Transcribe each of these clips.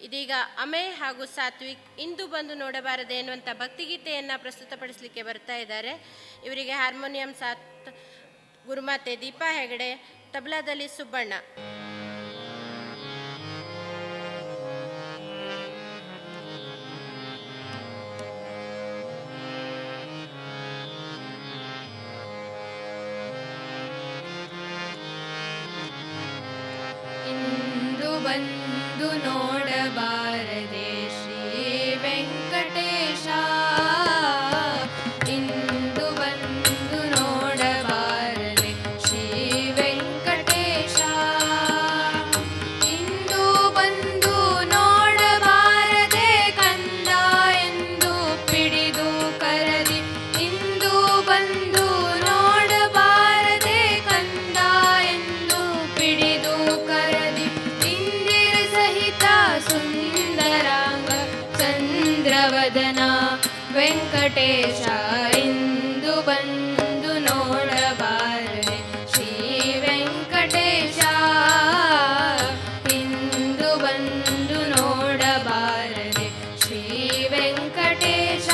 ಇದೀಗ ಅಮೇಯ್ ಹಾಗೂ ಸಾತ್ವಿಕ್ ಇಂದು ಬಂದು ನೋಡಬಾರದೆ ಎನ್ನುವಂಥ ಭಕ್ತಿಗೀತೆಯನ್ನು ಪ್ರಸ್ತುತಪಡಿಸಲಿಕ್ಕೆ ಬರ್ತಾ ಇದ್ದಾರೆ. ಇವರಿಗೆ ಹಾರ್ಮೋನಿಯಂ ಸಾತ್ ಗುರುಮಾತೆ ದೀಪಾ ಹೆಗಡೆ, ತಬಲಾದಲ್ಲಿ ಸುಬ್ಬಣ್ಣ. ಬಂದು ನೋಡಬಾರದೆ ಶ್ರೀ ವೆಂಕಟೇಶ, ಇಂದು ಬಂದು ನೋಡಬಾರದೆ ಶ್ರೀ ವೆಂಕಟೇಶ, ಇಂದು ಬಂದು ನೋಡಬಾರದೆ ಕಂದ ಎಂದು ಪಿಡಿದು ಕರದಿ, ಇಂದು ಬಂದು ನೋಡಬಾರದೆ ಕಂದ ಎಂದು ಪಿಡಿದು ಕರದಿ, ಸುಂದರಾಂಗ ಚಂದ್ರವದನ ವೆಂಕಟೇಶ, ಇಂದು ಬಂದು ನೋಡಬಾರದೆ ಶ್ರೀ ವೆಂಕಟೇಶ, ಇಂದು ಬಂದು ನೋಡಬಾರದೆ ಶ್ರೀ ವೆಂಕಟೇಶ.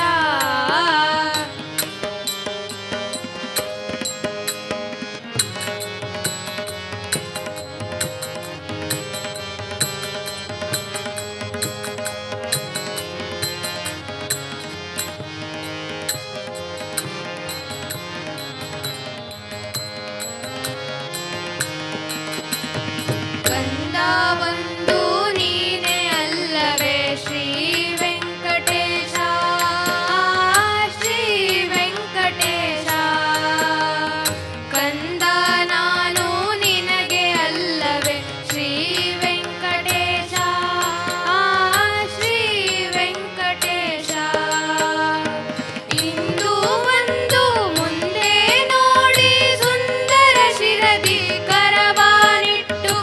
ಬಂದು ನೀನೇ ಅಲ್ಲವೇ ಶ್ರೀ ವೆಂಕಟೇಶ, ಶ್ರೀ ವೆಂಕಟೇಶ, ಕಂದ ನಾನು ನಿನಗೆ ಅಲ್ಲವೇ ಶ್ರೀ ವೆಂಕಟೇಶ, ಶ್ರೀ ವೆಂಕಟೇಶ, ಇಂದು ಬಂದು ಮುಂದೆ ನೋಡಿ ಸುಂದರ ಶಿರದಿ ಕರವಾನಿಟ್ಟು,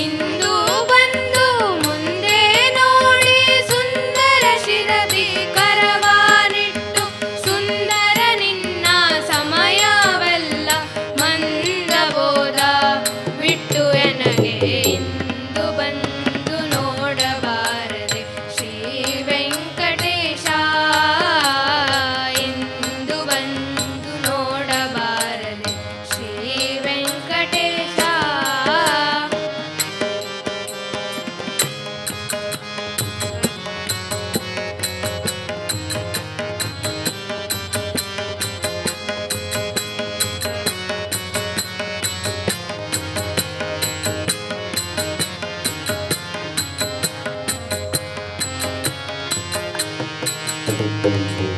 ಇಂದು ಬಂದು ಮುಂದೆ ನೋಡಿ ಸುಂದರ ಶಿರದಿ ಕರವಾನಿಟ್ಟು, ಸುಂದರ ನಿನ್ನ ಸಮಯವೆಲ್ಲ ಮಂದಬೋಧ ಬಿಟ್ಟು ಎನಗೆ, ಇಂದು ಬಂದು ನೋಡಬಾರದೆ ಶ್ರೀ ವೆಂಕಟೇಶ, ಇಂದು ಬಂದು ನೋಡಬಾರದೆ ಶ್ರೀ ವೆಂಕಟೇಶ.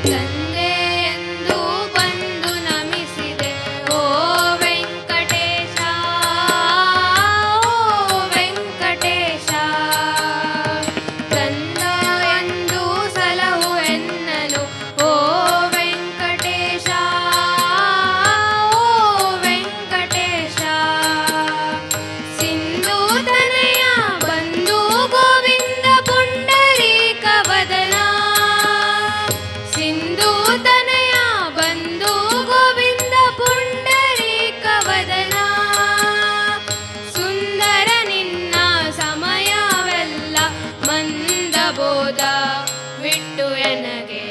ತಂದೆ ಎಂದು ಬಂದು ನಮಿಸಿದೆ ಓ ವೆಂಕಟೇಶ, ಓ ವೆಂಕಟೇಶ, ತಂದ ಎಂದು ಸಲಹು ಎನ್ನನು ಓ ವೆಂಕಟೇಶ, ಓ ವೆಂಕಟೇಶ, ಸಿಂಧೂತನಯ ಬಂದು ಗೋವಿಂದ ಪುಂಡರೀಕ ವದನ, ಸಿಂಧೂತನಯ ಬಂದು ಗೋವಿಂದ ಪುಂಡರೀಕ ವದನ, ಸುಂದರ ನಿನ್ನ ಸಮಯವೆಲ್ಲ ಮಂದಬೋಧ ಬಿಟ್ಟು ಎನಗೆ,